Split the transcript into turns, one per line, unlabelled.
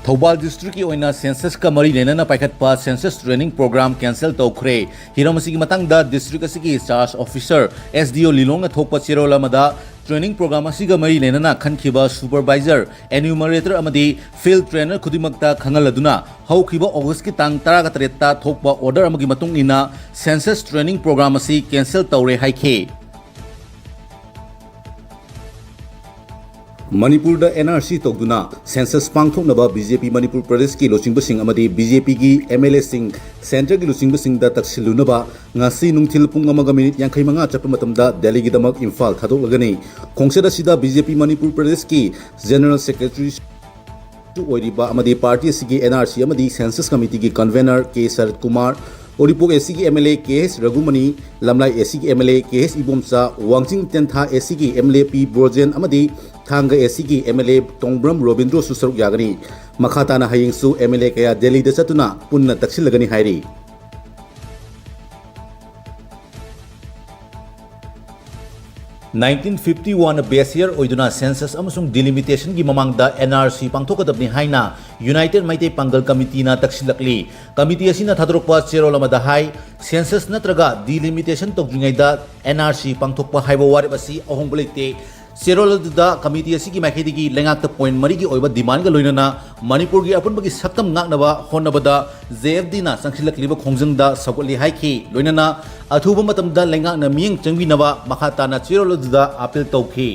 Thoubal district की ओइना census का मरी लेना पाइखटपा सेंसस ट्रेनिंग प्रोग्राम कैंसल तौखरे हिरम असिगी मतंगदा डिस्ट्रिक्ट असिगी चार्ज ऑफिसर एसडीओ लिलोंग थोकपा चेरोल अमदा ट्रेनिंग प्रोग्राम असिगा मरी लेना खनखिबा सुपरवाइजर एन्यूमरेटर अमदी फील्ड ट्रेनर खुदिमक्ता खंगलदुना हौखिबा ऑगस्ट की तांग 13 थोकपा ऑर्डर अमगी मतुंग इना सेंसस ट्रेनिंग प्रोग्राम असि कैंसल तौरे हाइखे
मणिपुर एनआरसी तौदुना सेंसस पांगथोकनबा बीजेपी मणिपुर प्रदेश की लोचिंगबसिंग अमदी बीजेपी की एमएलए सिंह सेंटर की लोचिंगबसिंगदा तक्सिलुनबा ngasi nungthil pung amaga minute 65 chappa matamda Delhi gi damak Imphal thadolagani khongset asida BJP Manipur Pradesh ki General Secretary tu oiriba amadi party asigi NRC amadi census committee ki convener K Sarat Kumar Oripok SC की MLA KS Raghumani लमलाई SC की MLA KS Ibomcha वांगचिंग तेंथा SC की MLA P ब्रोजेन अमदी थांगा SC की MLA तोंगब्रम Robindro सुसरुक यागनी मखाताना हयिंगसु MLA कया दिल्ली दा चतुना पुन्ना तक्सिलगनी हायरी
1951 base year ओइदुना census अमसुंग delimitation की ममांगदा NRC पांगथोकदबनी हाइना United माइते Pongal कमिटीना तक्सिलकली committee असिना थादरोकपा चेरोल अमदा high census नत्रगा delimitation तौद्रिङैदा NRC पांगथोकपा हाइबा वारेब असि अहोंग लेते चेरोलदा कमिटी असिगी माइखेदिगी लेंगाक्ता पॉइंट मरीगी ओइबा डिमांड गा लोइनना मणिपुर की अपुनबगी सक्तम ngaknaba होनबदा जेएफडी ना संखिलकलिबा खोंजंगदा सगोली हाइखी लोइनना अथुबा मतमदा लेंगाकना मियंग चंगबिनबा मखाताना चेरोलदा अपील तौखी